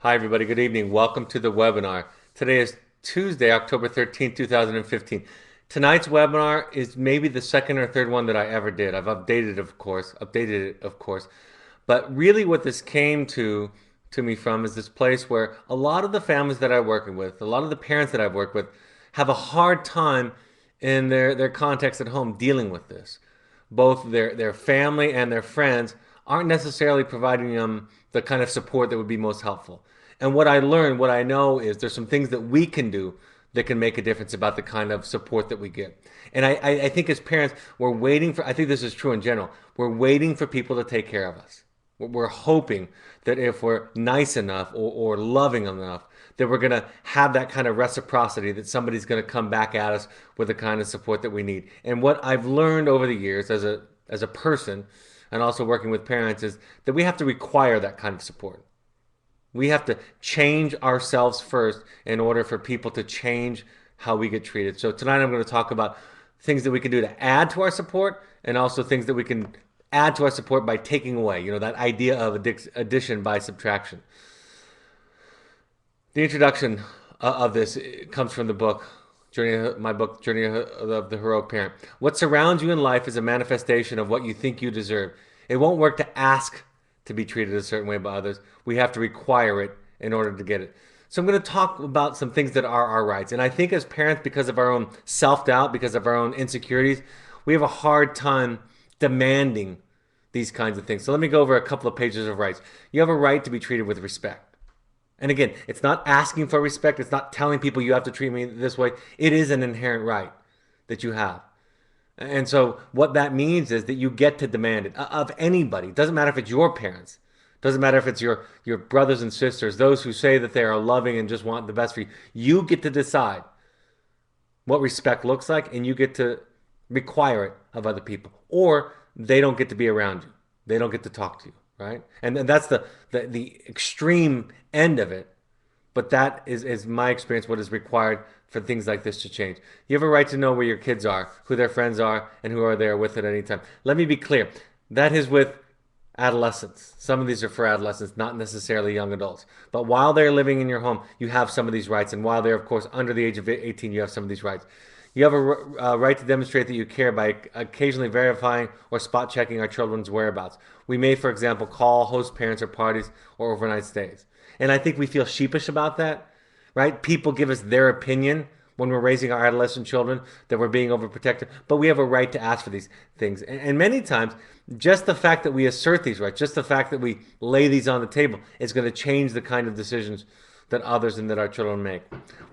Hi, everybody. Good evening. Welcome to the webinar. Today is Tuesday, October 13th, 2015. Tonight's webinar is maybe the second or third one that I ever did. I've updated it, of course. But really what this came to me from is this place where a lot of the families that I'm working with, a lot of the parents that I've worked with have a hard time in their context at home dealing with this. Both their family and their friends aren't necessarily providing them the kind of support that would be most helpful. And what I learned, what I know is there's some things that we can do that can make a difference about the kind of support that we get. And I think as parents, we're waiting for, I think this is true in general, we're waiting for people to take care of us. We're hoping that if we're nice enough or loving enough, that we're going to have that kind of reciprocity, that somebody's going to come back at us with the kind of support that we need. And what I've learned over the years as a person and also working with parents is that we have to require that kind of support. We have to change ourselves first in order for people to change how we get treated. So tonight I'm going to talk about things that we can do to add to our support and also things that we can add to our support by taking away. That idea of addition by subtraction. The introduction of this comes from the book, my book, Journey of the Heroic Parent. What surrounds you in life is a manifestation of what you think you deserve. It won't work to ask to be treated a certain way by others. We have to require it in order to get it. So I'm going to talk about some things that are our rights. And I think as parents, because of our own self-doubt, because of our own insecurities, we have a hard time demanding these kinds of things. So let me go over a couple of pages of rights. You have a right to be treated with respect. And again, it's not asking for respect. It's not telling people you have to treat me this way. It is an inherent right that you have. And so what that means is that you get to demand it of anybody. It doesn't matter if it's your parents. It doesn't matter if it's your brothers and sisters, those who say that they are loving and just want the best for you. You get to decide what respect looks like, and you get to require it of other people. Or they don't get to be around you. They don't get to talk to you, right? And that's the extreme end of it. But that is my experience, what is required for things like this to change. You have a right to know where your kids are, who their friends are, and who are there with at any time. Let me be clear. That is with adolescents. Some of these are for adolescents, not necessarily young adults. But while they're living in your home, you have some of these rights. And while they're, of course, under the age of 18, you have some of these rights. You have a right to demonstrate that you care by occasionally verifying or spot checking our children's whereabouts. We may, for example, call, host parents or parties, or overnight stays. And I think we feel sheepish about that, right? People give us their opinion when we're raising our adolescent children that we're being overprotective, but we have a right to ask for these things. And many times, just the fact that we assert these rights, just the fact that we lay these on the table is going to change the kind of decisions that others and that our children make.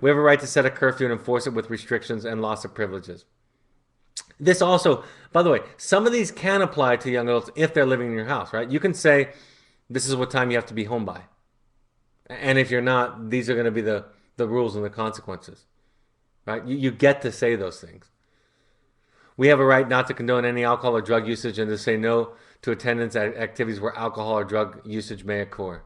We have a right to set a curfew and enforce it with restrictions and loss of privileges. This also, by the way, some of these can apply to young adults if they're living in your house, right? You can say, this is what time you have to be home by. And if you're not, these are going to be the rules and the consequences, right? You get to say those things. We have a right not to condone any alcohol or drug usage and to say no to attendance at activities where alcohol or drug usage may occur.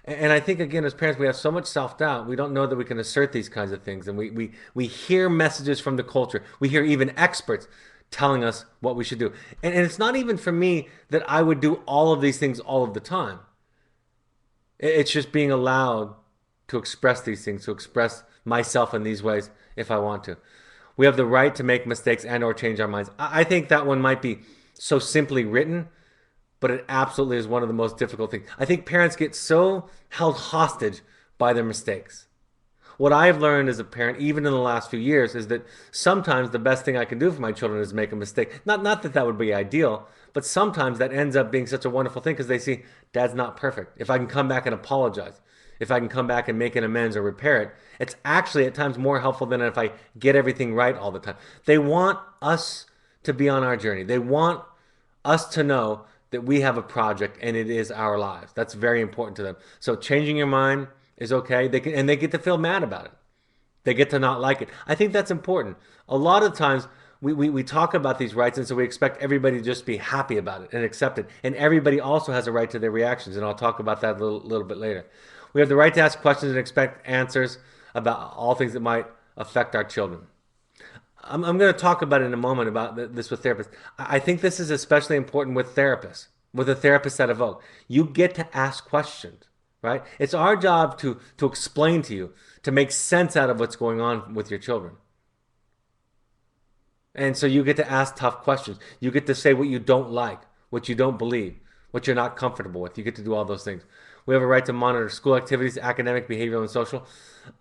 And I think, again, as parents, we have so much self-doubt. We don't know that we can assert these kinds of things. And we hear messages from the culture. We hear even experts telling us what we should do. And it's not even for me that I would do all of these things all of the time. It's just being allowed to express these things, to express myself in these ways if I want to. We have the right to make mistakes and or change our minds. I think that one might be so simply written, but it absolutely is one of the most difficult things. I think parents get so held hostage by their mistakes. What I've learned as a parent, even in the last few years, is that sometimes the best thing I can do for my children is make a mistake. Not that that would be ideal, but sometimes that ends up being such a wonderful thing because they see dad's not perfect. If I can come back and apologize, if I can come back and make an amends or repair it, it's actually at times more helpful than if I get everything right all the time. They want us to be on our journey. They want us to know that we have a project and it is our lives. That's very important to them. So changing your mind is okay. They get to feel mad about it. They get to not like it. I think that's important. A lot of times we talk about these rights, and so we expect everybody to just be happy about it and accept it. And everybody also has a right to their reactions, and I'll talk about that a little bit later. We have the right to ask questions and expect answers about all things that might affect our children. I'm going to talk about it in a moment about this with therapists. I think this is especially important with therapists, with a therapist at Evoke. You get to ask questions. right? It's our job to explain to you, to make sense out of what's going on with your children. And so you get to ask tough questions. You get to say what you don't like, what you don't believe, what you're not comfortable with. You get to do all those things. We have a right to monitor school activities, academic, behavioral, and social.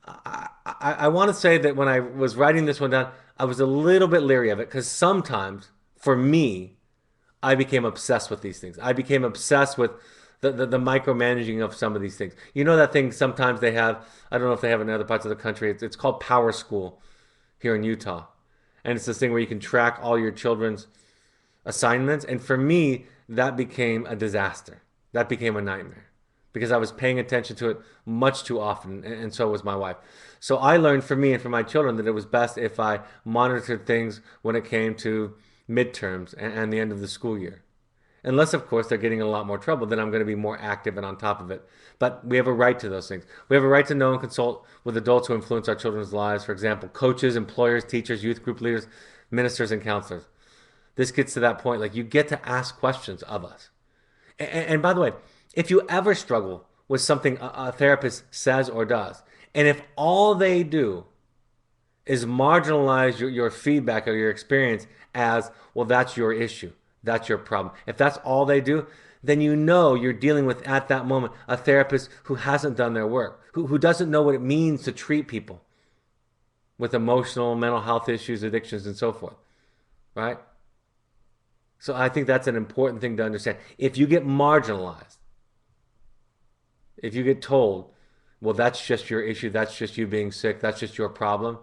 I want to say that when I was writing this one down, I was a little bit leery of it because sometimes, for me, I became obsessed with these things. I became obsessed with the micromanaging of some of these things. You know that thing sometimes they have, I don't know if they have in other parts of the country, it's called Power School here in Utah. And it's this thing where you can track all your children's assignments. And for me, that became a disaster. That became a nightmare because I was paying attention to it much too often, and so was my wife. So I learned for me and for my children that it was best if I monitored things when it came to midterms and the end of the school year. Unless, of course, they're getting in a lot more trouble, then I'm going to be more active and on top of it. But we have a right to those things. We have a right to know and consult with adults who influence our children's lives. For example, coaches, employers, teachers, youth group leaders, ministers, and counselors. This gets to that point. Like, you get to ask questions of us. And by the way, if you ever struggle with something a therapist says or does, and if all they do is marginalize your feedback or your experience as, well, that's your issue, that's your problem. If that's all they do, then you know you're dealing with, at that moment, a therapist who hasn't done their work, who doesn't know what it means to treat people with emotional, mental health issues, addictions, and so forth, right? So I think that's an important thing to understand. If you get marginalized, if you get told, well, that's just your issue, that's just you being sick, that's just your problem,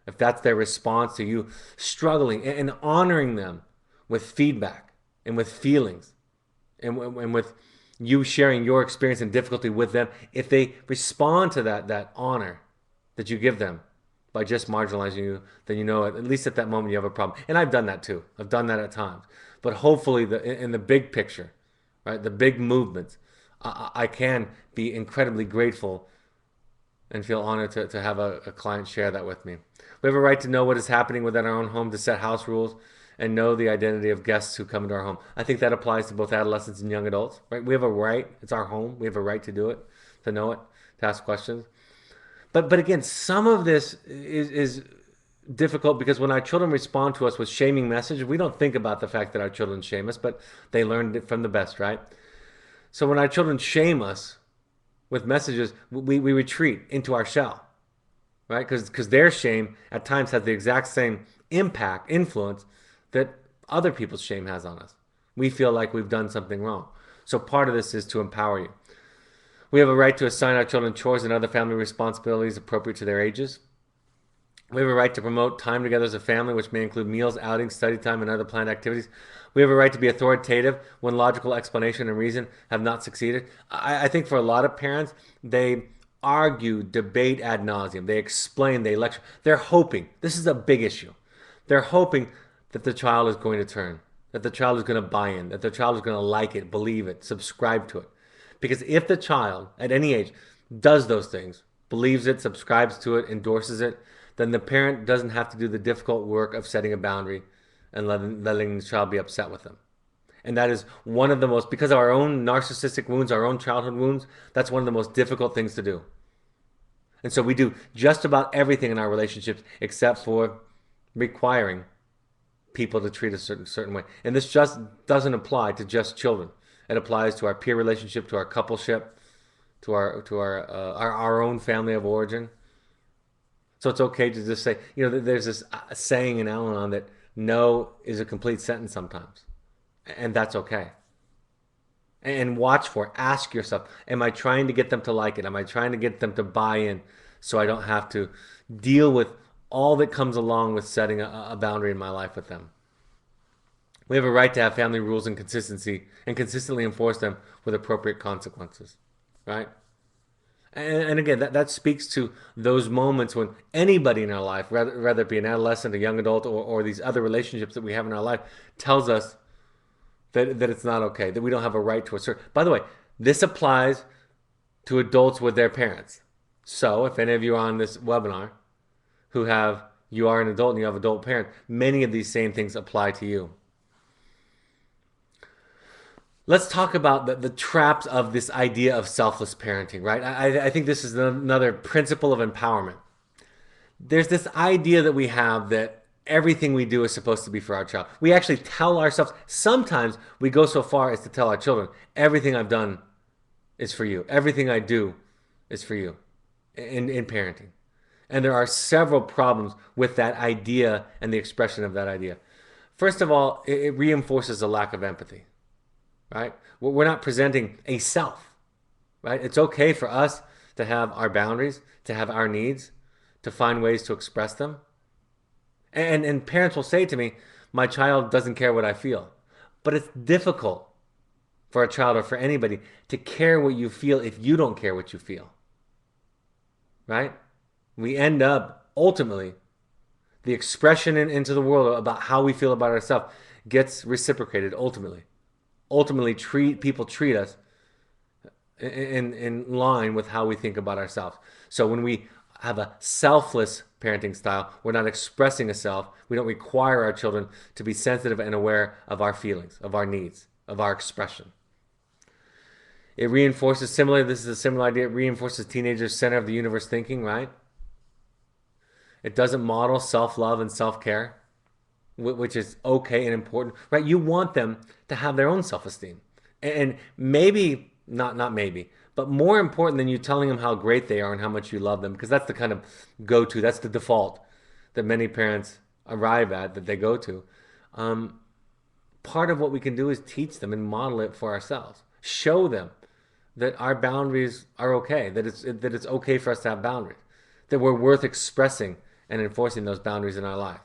if that's their response to you struggling and honoring them with feedback and with feelings and with you sharing your experience and difficulty with them, if they respond to that honor that you give them by just marginalizing you, then you know at least at that moment you have a problem. And I've done that too. I've done that at times. But hopefully, in the big picture, right, the big movements, I can be incredibly grateful and feel honored to have a client share that with me. We have a right to know what is happening within our own home, to set house rules, and know the identity of guests who come into our home. I think that applies to both adolescents and young adults, right? We have a right. It's our home. We have a right to do it, to know it, to ask questions. But again, some of this is difficult because when our children respond to us with shaming messages, we don't think about the fact that our children shame us, but they learned it from the best, right? So when our children shame us with messages, we retreat into our shell, right? Because their shame at times has the exact same impact, influence that other people's shame has on us. We feel like we've done something wrong. So part of this is to empower you. We have a right to assign our children chores and other family responsibilities appropriate to their ages. We have a right to promote time together as a family, which may include meals, outings, study time, and other planned activities. We have a right to be authoritative when logical explanation and reason have not succeeded. I think for a lot of parents, they argue, debate ad nauseum. They explain, they lecture. They're hoping, this is a big issue. They're hoping that the child is going to turn, that the child is going to buy in, that the child is going to like it, believe it, subscribe to it. Because if the child at any age does those things, believes it, subscribes to it, endorses it, then the parent doesn't have to do the difficult work of setting a boundary and letting the child be upset with them. And that is one of the most, because of our own narcissistic wounds, our own childhood wounds, that's one of the most difficult things to do. And so we do just about everything in our relationships except for requiring people to treat a certain way. And this just doesn't apply to just children. It applies to our peer relationship, to our coupleship, to our own family of origin. So it's okay to just say, there's this saying in Al-Anon that no is a complete sentence sometimes. And that's okay. And watch for, ask yourself, am I trying to get them to like it? Am I trying to get them to buy in so I don't have to deal with all that comes along with setting a boundary in my life with them? We have a right to have family rules and consistency and consistently enforce them with appropriate consequences, right? And again, that speaks to those moments when anybody in our life, whether it be an adolescent, a young adult, or these other relationships that we have in our life, tells us that it's not okay, that we don't have a right to assert. By the way, this applies to adults with their parents. So if any of you are on this webinar you are an adult and you have adult parents, many of these same things apply to you. Let's talk about the traps of this idea of selfless parenting, right? I think this is another principle of empowerment. There's this idea that we have that everything we do is supposed to be for our child. We actually tell ourselves, sometimes we go so far as to tell our children, everything I've done is for you. Everything I do is for you in parenting. And there are several problems with that idea and the expression of that idea. First of all, it reinforces a lack of empathy, right? We're not presenting a self, right? It's okay for us to have our boundaries, to have our needs, to find ways to express them. And parents will say to me, my child doesn't care what I feel. But it's difficult for a child or for anybody to care what you feel if you don't care what you feel, right? We end up ultimately, the expression into the world about how we feel about ourselves gets reciprocated ultimately. Ultimately, people treat us in line with how we think about ourselves. So when we have a selfless parenting style, we're not expressing a self. We don't require our children to be sensitive and aware of our feelings, of our needs, of our expression. It reinforces, similarly, this is a similar idea, it reinforces teenagers' center of the universe thinking, right? It doesn't model self-love and self-care, which is okay and important, right? You want them to have their own self-esteem. And maybe, not maybe, but more important than you telling them how great they are and how much you love them, because that's the kind of go-to, that's the default that many parents arrive at, that they go to. Um, Part of what we can do is teach them and model it for ourselves. Show them that our boundaries are okay, that it's okay for us to have boundaries, that we're worth expressing and enforcing those boundaries in our life.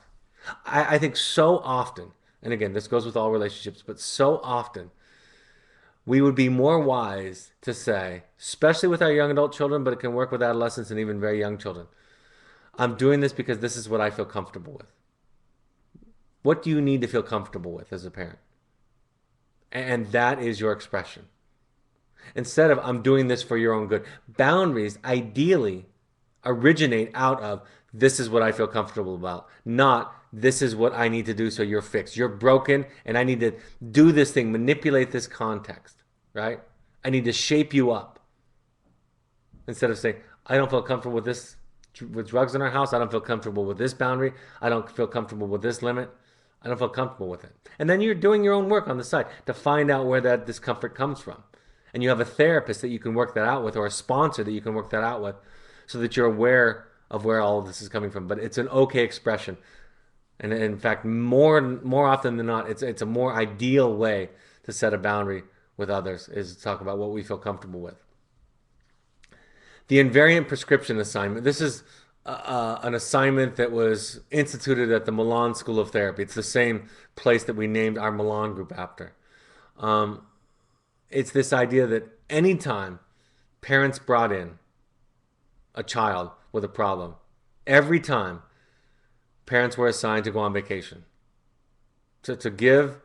I think so often, and again, this goes with all relationships, but so often we would be more wise to say, especially with our young adult children, but it can work with adolescents and even very young children. I'm doing this because this is what I feel comfortable with. What do you need to feel comfortable with as a parent? And that is your expression. Instead of, I'm doing this for your own good. Boundaries ideally originate out of, this is what I feel comfortable about, not this is what I need to do so you're fixed. You're broken and I need to do this thing, manipulate this context, right? I need to shape you up. Instead of saying, I don't feel comfortable with this, with drugs in our house. I don't feel comfortable with this boundary. I don't feel comfortable with this limit. I don't feel comfortable with it. And then you're doing your own work on the side to find out where that discomfort comes from. And you have a therapist that you can work that out with, or a sponsor that you can work that out with, so that you're aware of where all of this is coming from. But it's an okay expression. And in fact, more often than not, it's a more ideal way to set a boundary with others, is to talk about what we feel comfortable with. The invariant prescription assignment. This is an assignment that was instituted at the Milan School of Therapy. It's the same place that we named our Milan group after. Um, it's this idea that anytime parents brought in a child with a problem, every time parents were assigned to go on vacation, to give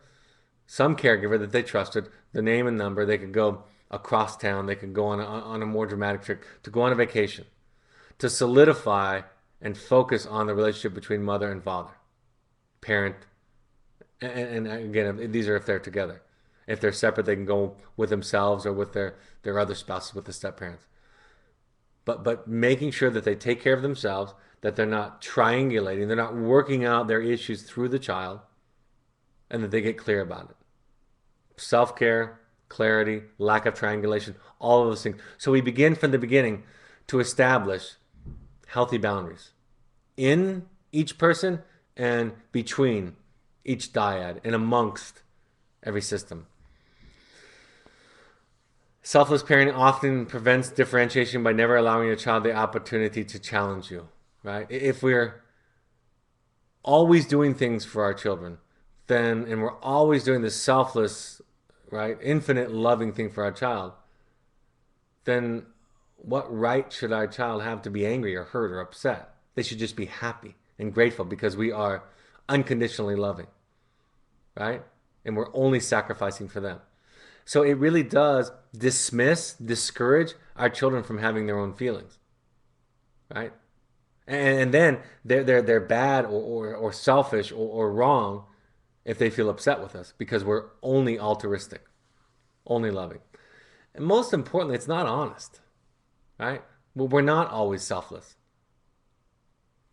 some caregiver that they trusted the name and number. They could go across town, they could go on a more dramatic trip, to go on a vacation, to solidify and focus on the relationship between mother and father, parent, and again, these are if they're together. If they're separate, they can go with themselves or with their other spouses, with the step parents. But making sure that they take care of themselves, that they're not triangulating, they're not working out their issues through the child, and that they get clear about it. Self care, clarity, lack of triangulation, all of those things. So we begin from the beginning to establish healthy boundaries in each person and between each dyad and amongst every system. Selfless parenting often prevents differentiation by never allowing your child the opportunity to challenge you, right? If we're always doing things for our children, then, and we're always doing the selfless, right, infinite loving thing for our child, then what right should our child have to be angry or hurt or upset? They should just be happy and grateful because we are unconditionally loving, right? And we're only sacrificing for them. So it really does discourage our children from having their own feelings, right? And then they're bad or selfish or wrong if they feel upset with us because we're only altruistic. only loving. And most importantly, it's not honest, right? We're not always selfless.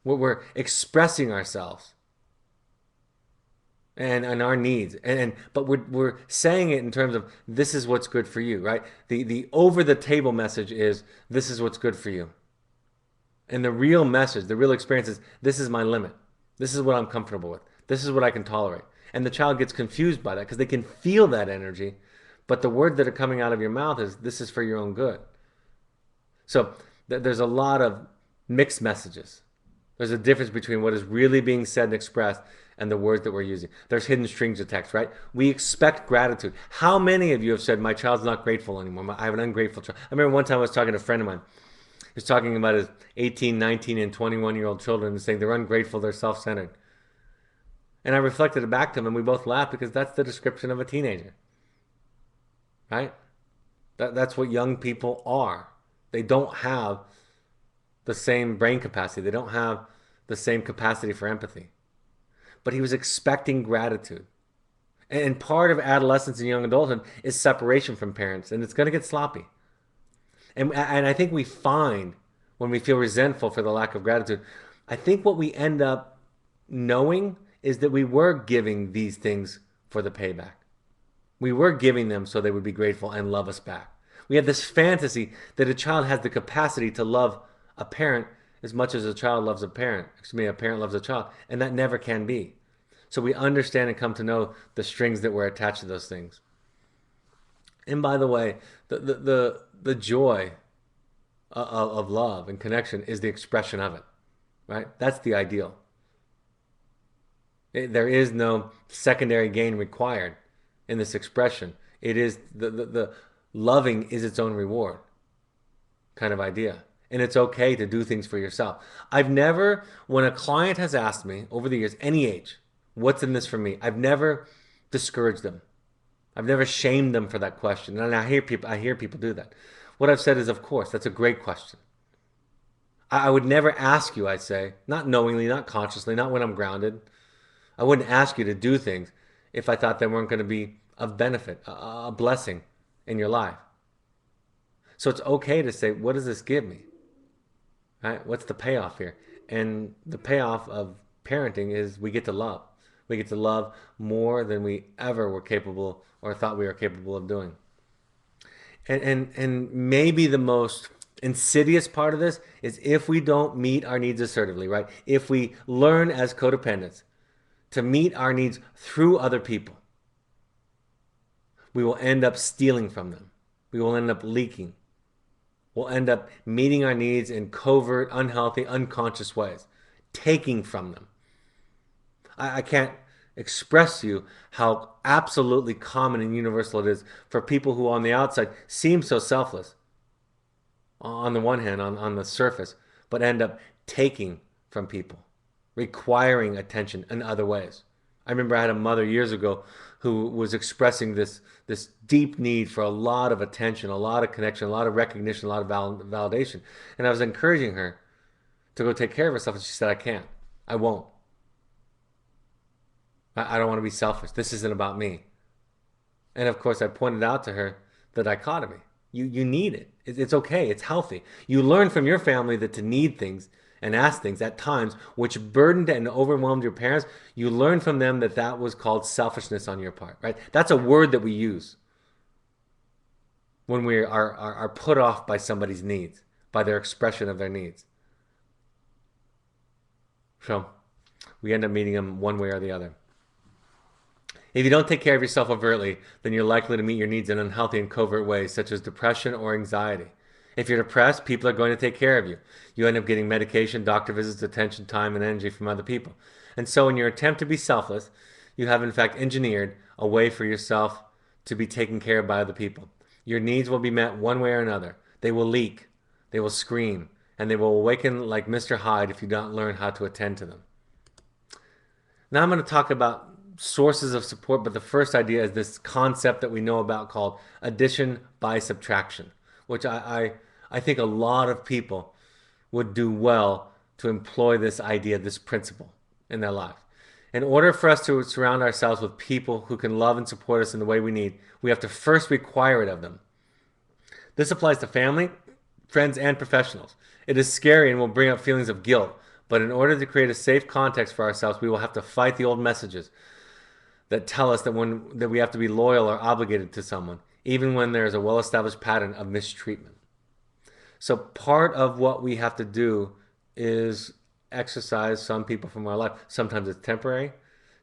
We're expressing ourselves and our needs, but we're saying it in terms of this is what's good for you, right? The over the table message is this is what's good for you. And the real message, the real experience is this is my limit. This is what I'm comfortable with. This is what I can tolerate. And the child gets confused by that because they can feel that energy, but the words that are coming out of your mouth is this is for your own good. So there's a lot of mixed messages. There's a difference between what is really being said and expressed and the words that we're using. There's hidden strings of text, right? We expect gratitude. How many of you have said, my child's not grateful anymore? I have an ungrateful child. I remember one time I was talking to a friend of mine. He was talking about his 18, 19, and 21-year-old children and saying they're ungrateful, they're self-centered. And I reflected it back to him and we both laughed because that's the description of a teenager, right? That's what young people are. They don't have the same brain capacity. They don't have the same capacity for empathy. But he was expecting gratitude. And part of adolescence and young adulthood is separation from parents, and it's going to get sloppy. And I think we find when we feel resentful for the lack of gratitude, I think what we end up knowing is that we were giving these things for the payback. We were giving them so they would be grateful and love us back. We have this fantasy that a child has the capacity to love a parent as much as a child loves a parent. Excuse me, a parent loves a child, and that never can be. So we understand and come to know the strings that were attached to those things. And by the way, the joy of love and connection is the expression of it, right? That's the ideal. There is no secondary gain required in this expression. It is the loving is its own reward kind of idea. And it's okay to do things for yourself. I've never, when a client has asked me over the years, any age, what's in this for me? I've never discouraged them. I've never shamed them for that question. And I hear people do that. What I've said is, of course, that's a great question. I would never ask you, I say, not knowingly, not consciously, not when I'm grounded. I wouldn't ask you to do things if I thought they weren't going to be of benefit, a blessing in your life. So it's okay to say, what does this give me? Right? What's the payoff here? And the payoff of parenting is we get to love. We get to love more than we ever were capable or thought we were capable of doing. And maybe the most insidious part of this is if we don't meet our needs assertively, right? If we learn as codependents to meet our needs through other people, we will end up stealing from them. We will end up leaking. We'll end up meeting our needs in covert, unhealthy, unconscious ways, taking from them. I can't express to you how absolutely common and universal it is for people who on the outside seem so selfless, on the one hand, on the surface, but end up taking from people, requiring attention in other ways. I remember I had a mother years ago who was expressing this deep need for a lot of attention, a lot of connection, a lot of recognition, a lot of validation. And I was encouraging her to go take care of herself, and she said, I can't. I won't. I don't want to be selfish. This isn't about me. And of course, I pointed out to her the dichotomy. You need it. It's okay. It's healthy. You learn from your family that to need things and ask things at times which burdened and overwhelmed your parents, you learn from them that that was called selfishness on your part, right? That's a word that we use when we are put off by somebody's needs, by their expression of their needs. So we end up meeting them one way or the other. If you don't take care of yourself overtly, then you're likely to meet your needs in unhealthy and covert ways, such as depression or anxiety. If you're depressed, people are going to take care of you. You end up getting medication, doctor visits, attention, time, and energy from other people. And so in your attempt to be selfless, you have in fact engineered a way for yourself to be taken care of by other people. Your needs will be met one way or another. They will leak, they will scream, and they will awaken like Mr. Hyde if you don't learn how to attend to them. Now I'm going to talk about sources of support, but the first idea is this concept that we know about called addition by subtraction, which I think a lot of people would do well to employ this idea, this principle in their life. In order for us to surround ourselves with people who can love and support us in the way we need, we have to first require it of them. This applies to family, friends, and professionals. It is scary and will bring up feelings of guilt, but in order to create a safe context for ourselves, we will have to fight the old messages that tell us that we have to be loyal or obligated to someone, even when there is a well-established pattern of mistreatment. So part of what we have to do is exercise some people from our life. Sometimes it's temporary.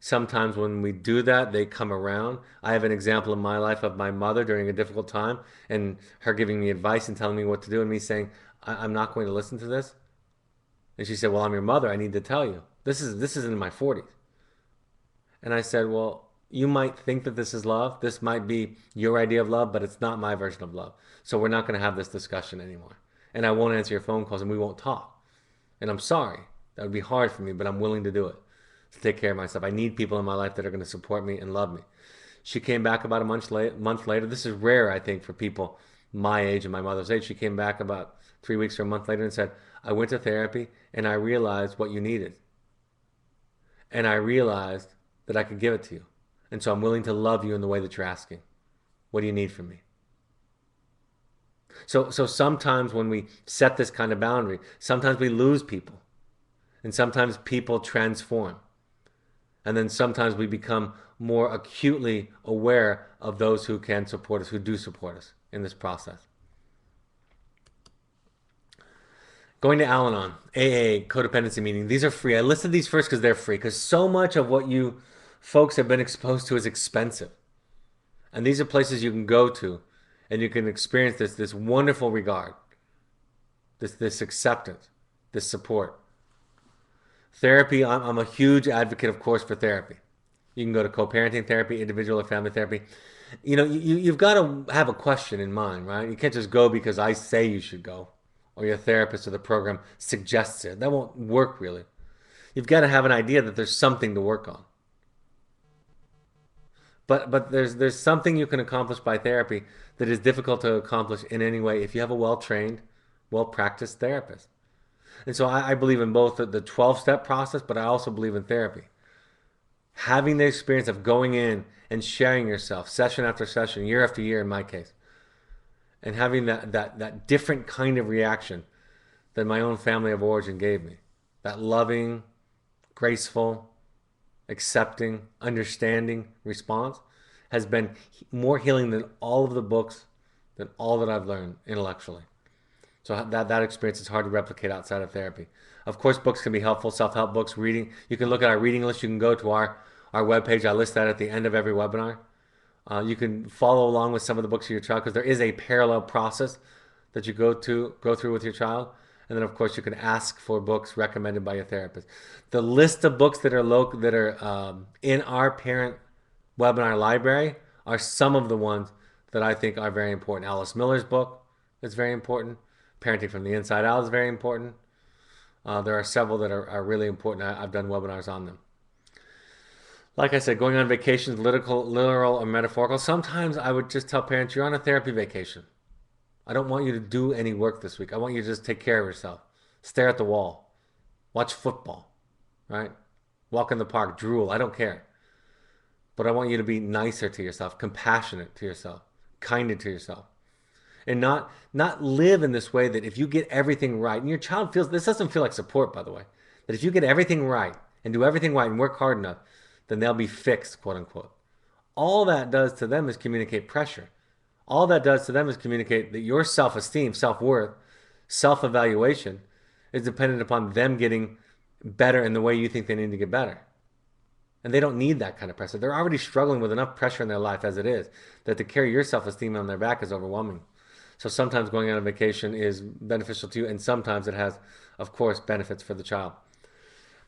Sometimes when we do that, they come around. I have an example in my life of my mother during a difficult time and her giving me advice and telling me what to do and me saying, I'm not going to listen to this. And she said, well, I'm your mother. I need to tell you. This is in my 40s. And I said, well, you might think that this is love. This might be your idea of love, but it's not my version of love. So we're not going to have this discussion anymore. And I won't answer your phone calls and we won't talk. And I'm sorry. That would be hard for me, but I'm willing to do it to take care of myself. I need people in my life that are going to support me and love me. She came back about a month later. This is rare, I think, for people my age and my mother's age. She came back about 3 weeks or a month later and said, I went to therapy and I realized what you needed. And I realized that I could give it to you. And so I'm willing to love you in the way that you're asking. What do you need from me? So sometimes when we set this kind of boundary, sometimes we lose people. And sometimes people transform. And then sometimes we become more acutely aware of those who can support us, who do support us in this process. Going to Al Anon, AA, codependency meeting. These are free. I listed these first because they're free, because so much of what you folks have been exposed to is expensive. And these are places you can go to and you can experience this wonderful regard, this acceptance, this support. Therapy, I'm a huge advocate, of course, for therapy. You can go to co-parenting therapy, individual or family therapy. You've got to have a question in mind, right? You can't just go because I say you should go or your therapist or the program suggests it. That won't work really. You've got to have an idea that there's something to work on. But there's something you can accomplish by therapy that is difficult to accomplish in any way if you have a well-trained, well-practiced therapist. And so I believe in both the 12-step process, but I also believe in therapy. Having the experience of going in and sharing yourself session after session, year after year in my case, and having that different kind of reaction that my own family of origin gave me. That loving, graceful, accepting, understanding response has been more healing than all of the books, than all that I've learned intellectually. So that experience is hard to replicate outside of therapy. Of course, books can be helpful, self-help books, reading. You can look at our reading list. You can go to our webpage. I list that at the end of every webinar. You can follow along with some of the books of your child because there is a parallel process that you go through with your child. And then, of course, you can ask for books recommended by your therapist. The list of books that are in our parent webinar library are some of the ones that I think are very important. Alice Miller's book is very important. Parenting from the Inside Out is very important. There are several that are really important. I've done webinars on them. Like I said, going on vacations, literal or metaphorical. Sometimes I would just tell parents, you're on a therapy vacation. I don't want you to do any work this week. I want you to just take care of yourself. Stare at the wall. Watch football, right? Walk in the park, drool. I don't care. But I want you to be nicer to yourself, compassionate to yourself, kinder to yourself. And not live in this way that if you get everything right, and your child feels, this doesn't feel like support, by the way, that if you get everything right and do everything right and work hard enough, then they'll be fixed, quote unquote. All that does to them is communicate pressure. All that does to them is communicate that your self-esteem, self-worth, self-evaluation is dependent upon them getting better in the way you think they need to get better. And they don't need that kind of pressure. They're already struggling with enough pressure in their life as it is, that to carry your self-esteem on their back is overwhelming. So sometimes going on a vacation is beneficial to you, and sometimes it has, of course, benefits for the child.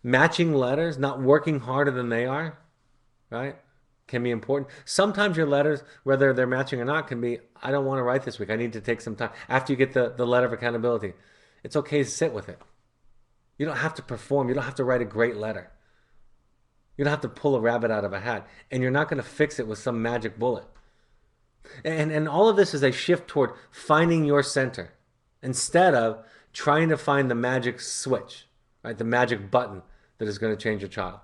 Matching letters, not working harder than they are, right, can be important. Sometimes your letters, whether they're matching or not, can be, I don't want to write this week. I need to take some time. After you get the letter of accountability, it's okay to sit with it. You don't have to perform. You don't have to write a great letter. You don't have to pull a rabbit out of a hat. And you're not going to fix it with some magic bullet. And all of this is a shift toward finding your center instead of trying to find the magic switch, right? The magic button that is going to change your child.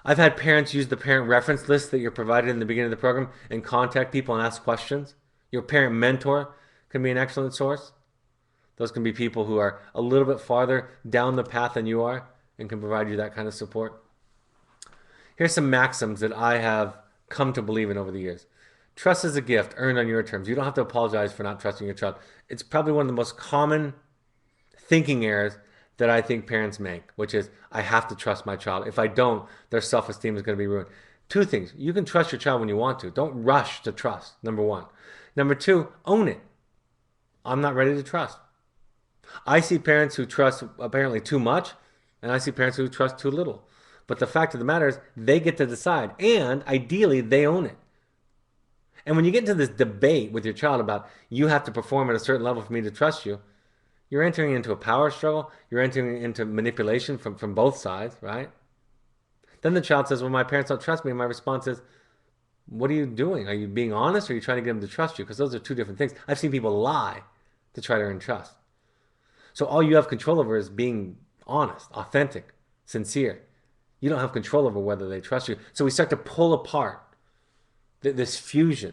I've had parents use the parent reference list that you're provided in the beginning of the program and contact people and ask questions. Your parent mentor can be an excellent source. Those can be people who are a little bit farther down the path than you are and can provide you that kind of support. Here's some maxims that I have come to believe in over the years. Trust is a gift earned on your terms. You don't have to apologize for not trusting your child. It's probably one of the most common thinking errors that I think parents make, which is, I have to trust my child. If I don't, their self esteem is going to be ruined. Two things. You can trust your child when you want to. Don't rush to trust, number one. Number two, own it. I'm not ready to trust. I see parents who trust apparently too much, and I see parents who trust too little. But the fact of the matter is, they get to decide, and ideally, they own it. And when you get into this debate with your child about you have to perform at a certain level for me to trust you, you're entering into a power struggle. You're entering into manipulation from both sides, right? Then the child says, well, my parents don't trust me. And my response is, what are you doing? Are you being honest or are you trying to get them to trust you? Because those are two different things. I've seen people lie to try to earn trust. So all you have control over is being honest, authentic, sincere. You don't have control over whether they trust you. So we start to pull apart this fusion,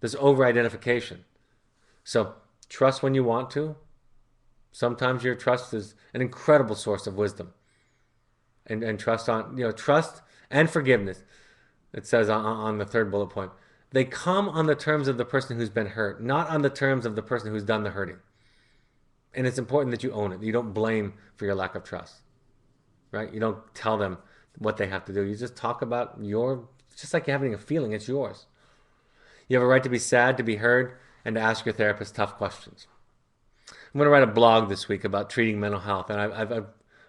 this over-identification. So trust when you want to. Sometimes your trust is an incredible source of wisdom. And trust trust and forgiveness. It says on the third bullet point, they come on the terms of the person who's been hurt, not on the terms of the person who's done the hurting. And it's important that you own it. You don't blame for your lack of trust, right? You don't tell them what they have to do. You just talk about just like you're having a feeling, it's yours. You have a right to be sad, to be heard, and to ask your therapist tough questions. I'm going to write a blog this week about treating mental health, and I've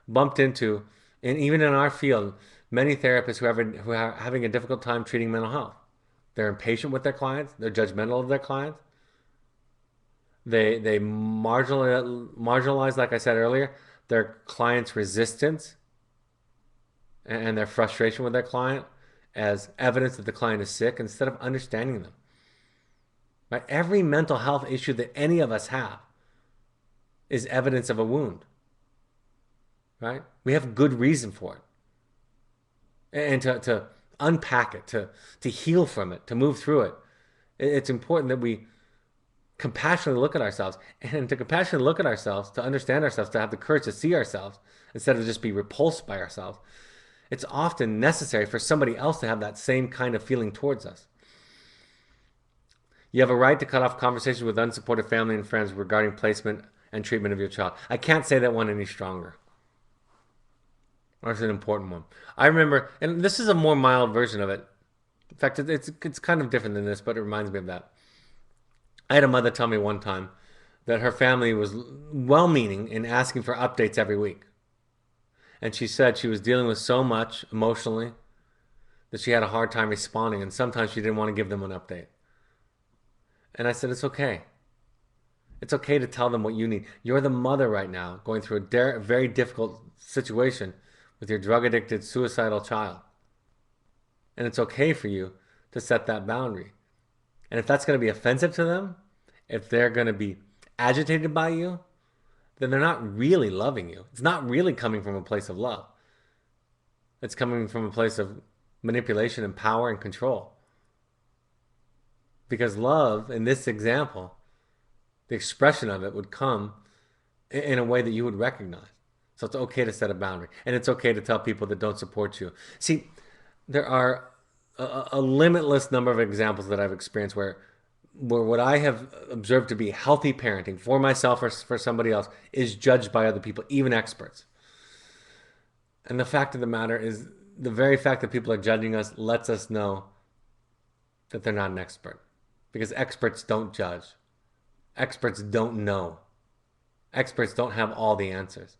bumped into, and even in our field, many therapists who are having a difficult time treating mental health. They're impatient with their clients. They're judgmental of their clients. They marginalize, like I said earlier, their client's resistance and their frustration with their client as evidence that the client is sick instead of understanding them. Right? Every mental health issue that any of us have is evidence of a wound. Right? We have good reason for it. And to unpack it, to heal from it, to move through it, it's important that we compassionately look at ourselves. And to compassionately look at ourselves, to understand ourselves, to have the courage to see ourselves instead of just be repulsed by ourselves, it's often necessary for somebody else to have that same kind of feeling towards us. You have a right to cut off conversations with unsupportive family and friends regarding placement and treatment of your child. I can't say that one any stronger. That's an important one. I remember, and this is a more mild version of it. In fact, it's kind of different than this, but it reminds me of that. I had a mother tell me one time that her family was well-meaning in asking for updates every week. And she said she was dealing with so much emotionally that she had a hard time responding, and sometimes she didn't want to give them an update. And I said, it's okay. It's okay to tell them what you need. You're the mother right now going through a very difficult situation with your drug-addicted, suicidal child. And it's okay for you to set that boundary. And if that's going to be offensive to them, if they're going to be agitated by you, then they're not really loving you. It's not really coming from a place of love. It's coming from a place of manipulation and power and control. Because love, in this example, the expression of it would come in a way that you would recognize. So it's okay to set a boundary. And it's okay to tell people that don't support you. See, there are a limitless number of examples that I've experienced where what I have observed to be healthy parenting for myself or for somebody else is judged by other people, even experts. And the fact of the matter is, the very fact that people are judging us lets us know that they're not an expert. Because experts don't judge. Experts don't know. Experts don't have all the answers.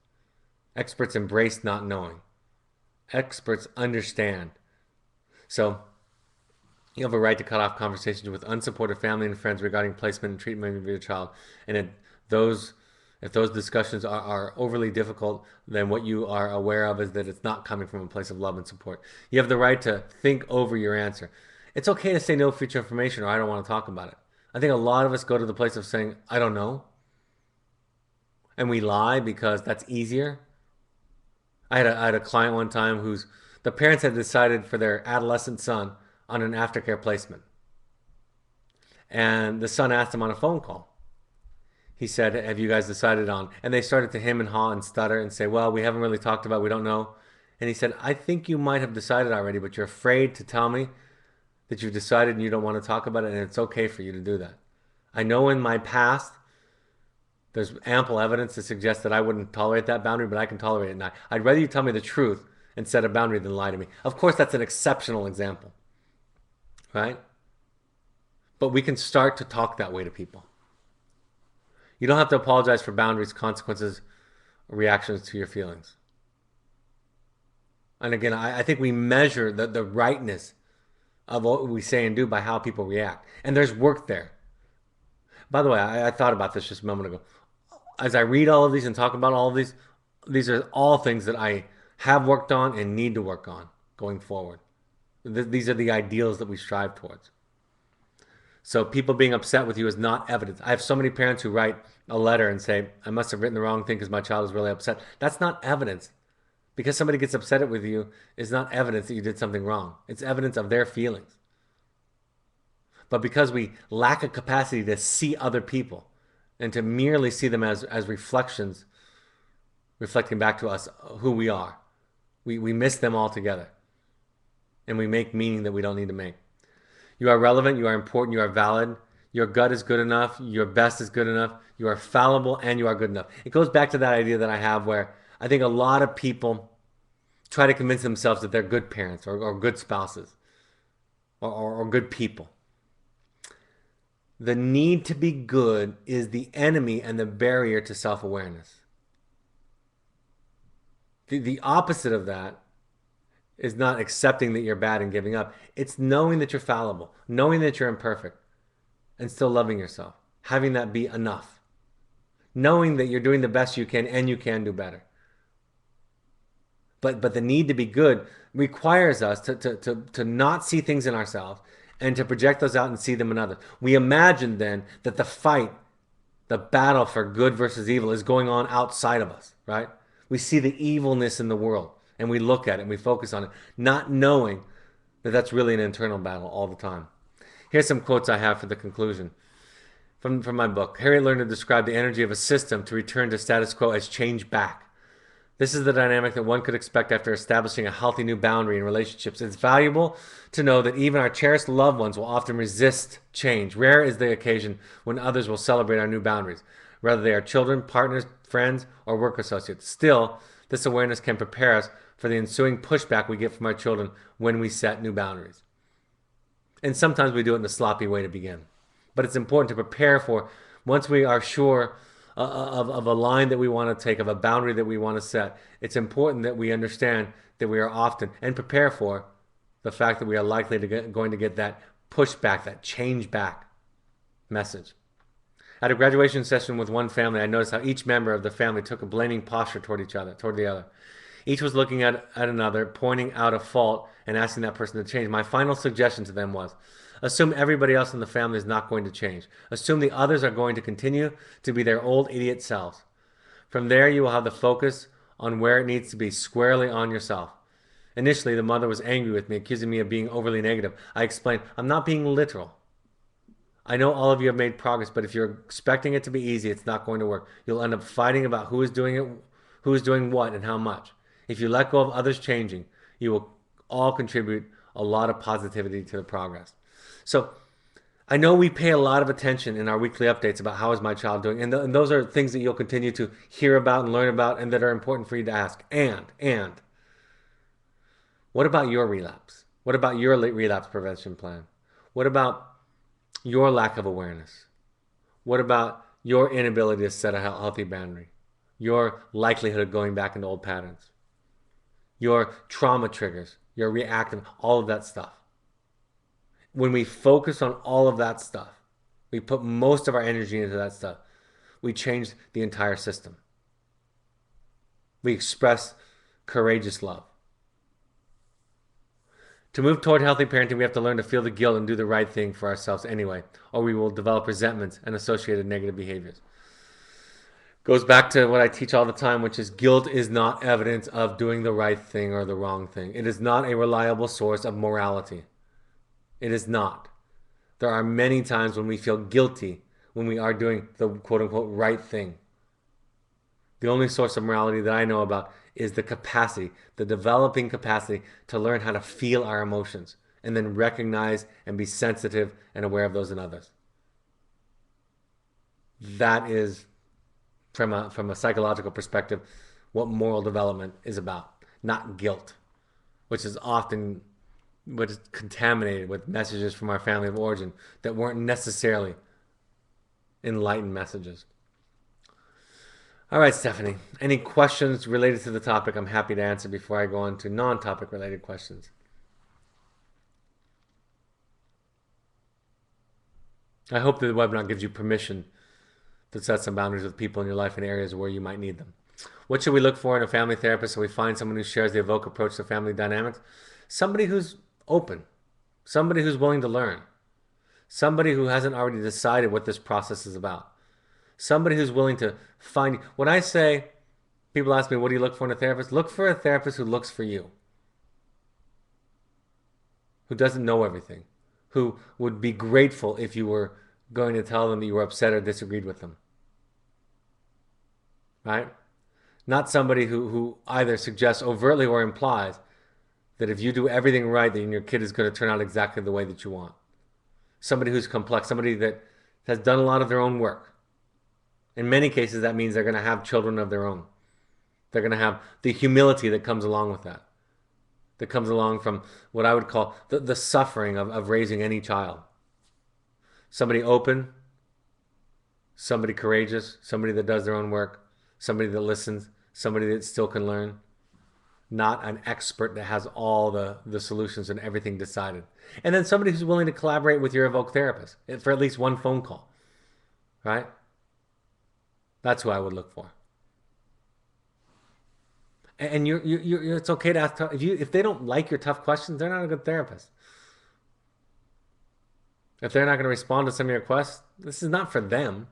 Experts embrace not knowing. Experts understand. So you have a right to cut off conversations with unsupportive family and friends regarding placement and treatment of your child. And if those discussions are overly difficult, then what you are aware of is that it's not coming from a place of love and support. You have the right to think over your answer. It's okay to say no future information or I don't want to talk about it. I think a lot of us go to the place of saying, I don't know. And we lie because that's easier. I had a client one time whose The parents had decided for their adolescent son on an aftercare placement. And the son asked him on a phone call. He said, have you guys decided on? And they started to hem and haw and stutter and say, well, we haven't really talked about it. We don't know. And he said, I think you might have decided already, but you're afraid to tell me that you've decided and you don't want to talk about it, and it's okay for you to do that. I know in my past, there's ample evidence to suggest that I wouldn't tolerate that boundary, but I can tolerate it now. I'd rather you tell me the truth and set a boundary than lie to me. Of course, that's an exceptional example, right? But we can start to talk that way to people. You don't have to apologize for boundaries, consequences, or reactions to your feelings. And again, I think we measure the rightness of what we say and do by how people react. And there's work there. By the way, I thought about this just a moment ago. As I read all of these and talk about all of these are all things that I have worked on and need to work on going forward. These are the ideals that we strive towards. So people being upset with you is not evidence. I have so many parents who write a letter and say, I must have written the wrong thing because my child is really upset. That's not evidence. Because somebody gets upset with you is not evidence that you did something wrong. It's evidence of their feelings. But because we lack a capacity to see other people and to merely see them as reflections, reflecting back to us who we are, we miss them altogether. And we make meaning that we don't need to make. You are relevant, you are important, you are valid. Your gut is good enough, your best is good enough, you are fallible, and you are good enough. It goes back to that idea that I have where I think a lot of people try to convince themselves that they're good parents or good spouses or good people. The need to be good is the enemy and the barrier to self-awareness. The opposite of that is not accepting that you're bad and giving up. It's knowing that you're fallible, knowing that you're imperfect, and still loving yourself. Having that be enough. Knowing that you're doing the best you can and you can do better. But the need to be good requires us to not see things in ourselves and to project those out and see them in others. We imagine then that the fight, the battle for good versus evil is going on outside of us, right? We see the evilness in the world and we look at it and we focus on it, not knowing that that's really an internal battle all the time. Here's some quotes I have for the conclusion from my book. Harriet Lerner described the energy of a system to return to status quo as change back. This is the dynamic that one could expect after establishing a healthy new boundary in relationships. It's valuable to know that even our cherished loved ones will often resist change. Rare is the occasion when others will celebrate our new boundaries, whether they are children, partners, friends, or work associates. Still, this awareness can prepare us for the ensuing pushback we get from our children when we set new boundaries. And sometimes we do it in a sloppy way to begin. But it's important to prepare for, once we are sure of a line that we want to take, of a boundary that we want to set, it's important that we understand that we are often, and prepare for, the fact that we are likely going to get that pushback, that change back message. At a graduation session with one family, I noticed how each member of the family took a blaming posture toward the other. Each was looking at another, pointing out a fault and asking that person to change. My final suggestion to them was, assume everybody else in the family is not going to change. Assume the others are going to continue to be their old idiot selves. From there, you will have the focus on where it needs to be, squarely on yourself. Initially, the mother was angry with me, accusing me of being overly negative. I explained, I'm not being literal. I know all of you have made progress, but if you're expecting it to be easy, it's not going to work. You'll end up fighting about who is doing it, who is doing what, and how much. If you let go of others changing, you will all contribute a lot of positivity to the progress. So I know we pay a lot of attention in our weekly updates about how is my child doing, and those are things that you'll continue to hear about and learn about and that are important for you to ask. And what about your relapse? What about your relapse prevention plan? What about your lack of awareness? What about your inability to set a healthy boundary? Your likelihood of going back into old patterns? Your trauma triggers, your reactive, all of that stuff. When we focus on all of that stuff, we put most of our energy into that stuff, we change the entire system. We express courageous love. To move toward healthy parenting, we have to learn to feel the guilt and do the right thing for ourselves anyway, or we will develop resentments and associated negative behaviors. Goes back to what I teach all the time, which is guilt is not evidence of doing the right thing or the wrong thing. It is not a reliable source of morality. It is not. There are many times when we feel guilty when we are doing the quote unquote right thing. The only source of morality that I know about is the capacity, the developing capacity to learn how to feel our emotions and then recognize and be sensitive and aware of those in others. That is, from a psychological perspective, what moral development is about, not guilt, which is often what is contaminated with messages from our family of origin that weren't necessarily enlightened messages. All right, Stephanie. Any questions related to the topic? I'm happy to answer before I go on to non-topic related questions. I hope that the webinar gives you permission to set some boundaries with people in your life in areas where you might need them. What should we look for in a family therapist so we find someone who shares the Evoke approach to family dynamics? Somebody who's open, somebody who's willing to learn, somebody who hasn't already decided what this process is about, somebody who's willing to find. When I say, people ask me, what do you look for in a therapist? Look for a therapist who looks for you, who doesn't know everything, who would be grateful if you were going to tell them that you were upset or disagreed with them. Right? Not somebody who either suggests overtly or implies that if you do everything right, then your kid is going to turn out exactly the way that you want. Somebody who's complex, somebody that has done a lot of their own work. In many cases, that means they're going to have children of their own. They're going to have the humility that comes along with that comes along from what I would call the suffering of raising any child. Somebody open, somebody courageous, somebody that does their own work, somebody that listens, somebody that still can learn, not an expert that has all the solutions and everything decided. And then somebody who's willing to collaborate with your Evoke therapist for at least one phone call, right? That's who I would look for. And it's okay to ask if they don't like your tough questions, they're not a good therapist. If they're not going to respond to some of your requests, this is not for them.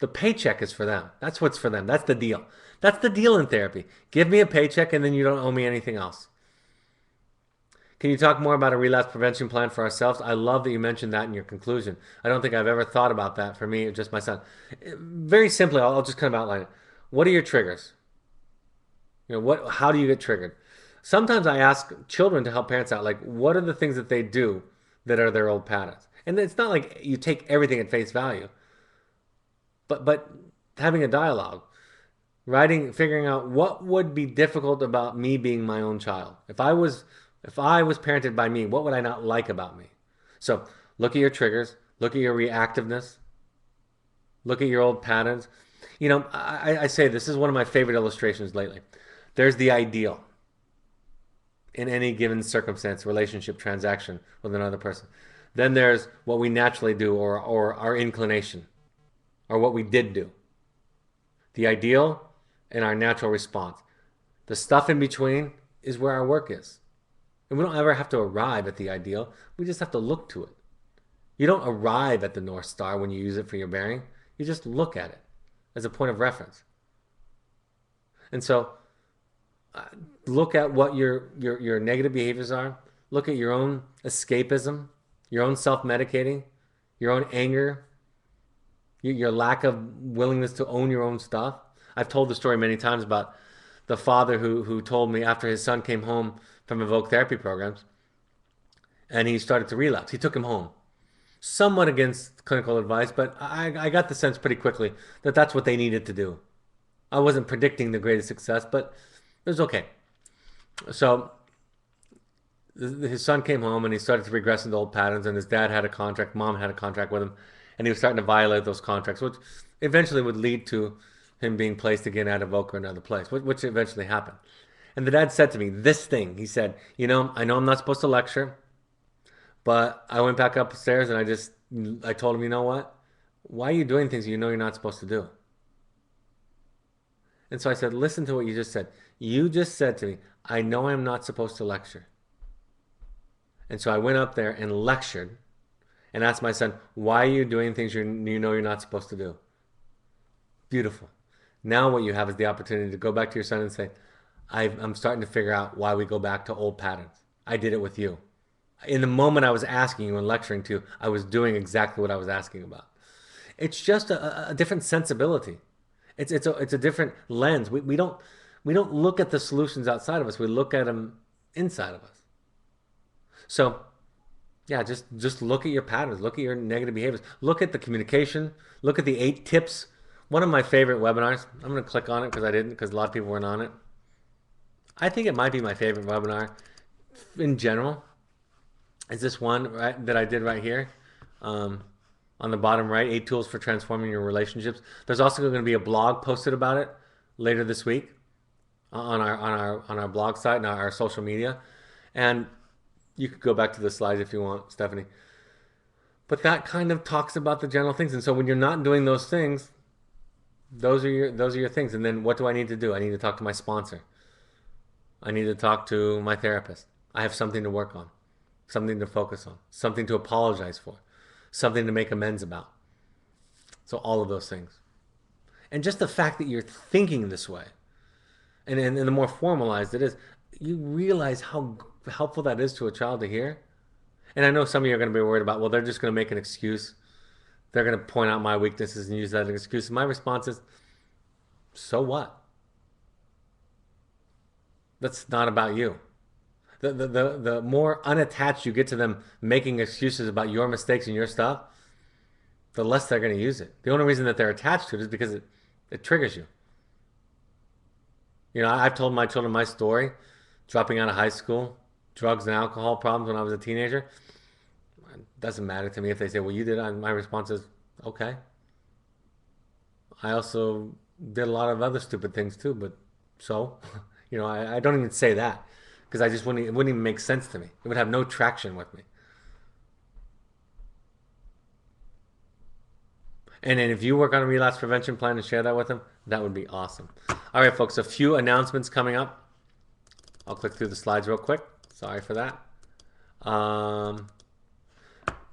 The paycheck is for them. That's what's for them. That's the deal. That's the deal in therapy. Give me a paycheck and then you don't owe me anything else. Can you talk more about a relapse prevention plan for ourselves? I love that you mentioned that in your conclusion. I don't think I've ever thought about that for me, just my son. Very simply, I'll just kind of outline it. What are your triggers? How do you get triggered? Sometimes I ask children to help parents out, like, what are the things that they do that are their old patterns? And it's not like you take everything at face value, but having a dialogue, figuring out what would be difficult about me being my own child. If I was parented by me, what would I not like about me? So look at your triggers, look at your reactiveness, look at your old patterns. I say this is one of my favorite illustrations lately. There's the ideal in any given circumstance, relationship, transaction with another person. Then there's what we naturally do or our inclination or what we did do. The ideal and our natural response. The stuff in between is where our work is. And we don't ever have to arrive at the ideal. We just have to look to it. You don't arrive at the North Star when you use it for your bearing. You just look at it as a point of reference. And so look at what your negative behaviors are. Look at your own escapism, your own self-medicating, your own anger, your lack of willingness to own your own stuff. I've told the story many times about the father who told me after his son came home from Evoke therapy programs and he started to relapse. He took him home. Somewhat against clinical advice, but I got the sense pretty quickly that that's what they needed to do. I wasn't predicting the greatest success, but it was okay. So his son came home and he started to regress into old patterns, and his dad had a contract, mom had a contract with him, and he was starting to violate those contracts, which eventually would lead to him being placed again at Evoke or another place, which eventually happened. And the dad said to me this thing. He said, I know I'm not supposed to lecture, but I went back upstairs and I told him, you know what? Why are you doing things you know you're not supposed to do? And so I said, listen to what you just said. You just said to me, I know I'm not supposed to lecture. And so I went up there and lectured and asked my son, why are you doing things you know you're not supposed to do? Beautiful. Now what you have is the opportunity to go back to your son and say, I'm starting to figure out why we go back to old patterns. I did it with you. In the moment I was asking you and lecturing to you, I was doing exactly what I was asking about. It's just a different sensibility. It's a different lens. We don't look at the solutions outside of us. We look at them inside of us. So yeah, just look at your patterns. Look at your negative behaviors. Look at the communication. Look at the 8 tips. One of my favorite webinars. I'm going to click on it because I didn't because a lot of people weren't on it. I think it might be my favorite webinar in general. Is this one right, that I did right here? Um, on the bottom right, 8 tools for transforming your relationships. There's also going to be a blog posted about it later this week on our blog site and our social media, and you could go back to the slides if you want, Stephanie. But that kind of talks about the general things, and so when you're not doing those things, those are your things. And then what do I need to do? I need to talk to my sponsor. I need to talk to my therapist. I have something to work on, something to focus on, something to apologize for, something to make amends about. So all of those things. And just the fact that you're thinking this way, and the more formalized it is, you realize how helpful that is to a child to hear. And I know some of you are going to be worried about, well, they're just going to make an excuse. They're going to point out my weaknesses and use that as an excuse. And my response is, so what? That's not about you. The more unattached you get to them making excuses about your mistakes and your stuff, the less they're going to use it. The only reason that they're attached to it is because it triggers you. I've told my children my story, dropping out of high school, drugs and alcohol problems when I was a teenager. It doesn't matter to me if they say, well, you did it. My response is, okay. I also did a lot of other stupid things too, but so, I don't even say that because it wouldn't even make sense to me. It would have no traction with me. And then if you work on a relapse prevention plan and share that with them, that would be awesome. All right, folks, a few announcements coming up. I'll click through the slides real quick. Sorry for that.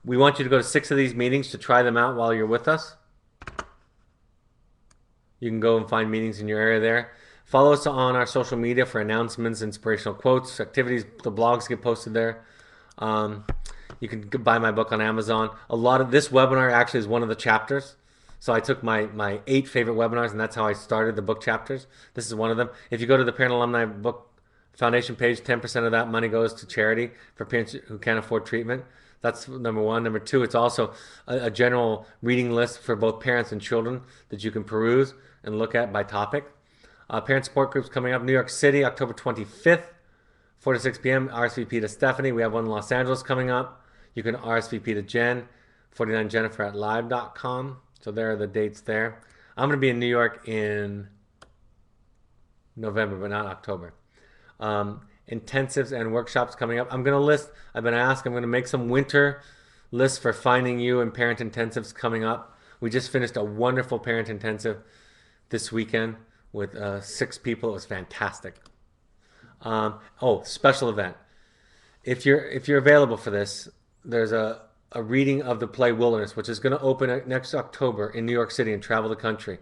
We want you to go to 6 of these meetings to try them out while you're with us. You can go and find meetings in your area there. Follow us on our social media for announcements, inspirational quotes, activities. The blogs get posted there. You can buy my book on Amazon. A lot of this webinar actually is one of the chapters. So I took my 8 favorite webinars, and that's how I started the book chapters. This is one of them. If you go to the Parent Alumni Book Foundation page, 10% of that money goes to charity for parents who can't afford treatment. That's number one. Number two, it's also a general reading list for both parents and children that you can peruse and look at by topic. Parent support groups coming up. New York City, October 25th, 4 to 6 p.m. RSVP to Stephanie. We have one in Los Angeles coming up. You can RSVP to Jen, 49jennifer at live.com. So there are the dates there. I'm going to be in New York in November, but not October. Intensives and workshops coming up. I've been asked, I'm going to make some winter lists for finding you and parent intensives coming up. We just finished a wonderful parent intensive this weekend with 6 people. It was fantastic. Special event. If you're available for this, there's a reading of the play Wilderness, which is going to open next October in New York City and travel the country.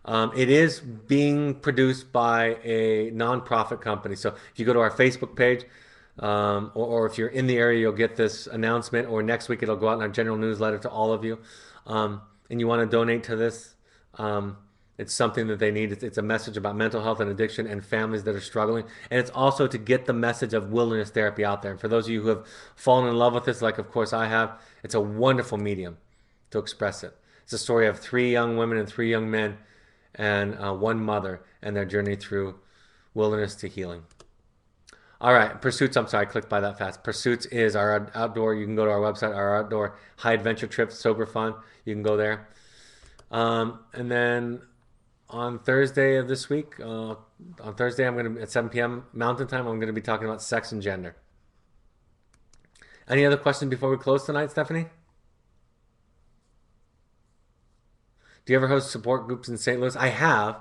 It is being produced by a nonprofit company. So if you go to our Facebook page, or if you're in the area, you'll get this announcement, or next week it'll go out in our general newsletter to all of you. And you want to donate to this, it's something that they need. It's a message about mental health and addiction and families that are struggling. And it's also to get the message of wilderness therapy out there. And for those of you who have fallen in love with this, like of course I have, it's a wonderful medium to express it. It's a story of 3 young women and 3 young men and one mother and their journey through wilderness to healing. All right, Pursuits, I'm sorry, I clicked by that fast. Pursuits is our outdoor, you can go to our website, our outdoor high adventure trips, sober fun. You can go there. And then on Thursday of this week, on Thursday I'm going to, at 7 p.m. Mountain Time, I'm going to be talking about sex and gender. Any other questions before we close tonight, Stephanie? Do you ever host support groups in St. Louis? I have.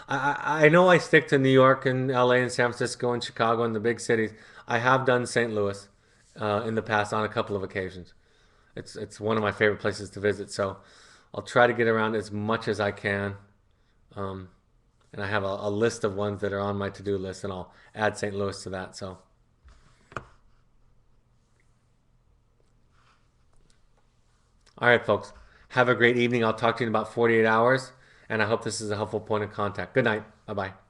I know I stick to New York and LA and San Francisco and Chicago and the big cities. I have done St. Louis in the past on a couple of occasions. It's one of my favorite places to visit, so I'll try to get around as much as I can. and I have a list of ones that are on my to-do list, and I'll add St. Louis to that. So, all right, folks, have a great evening. I'll talk to you in about 48 hours, and I hope this is a helpful point of contact. Good night. Bye bye.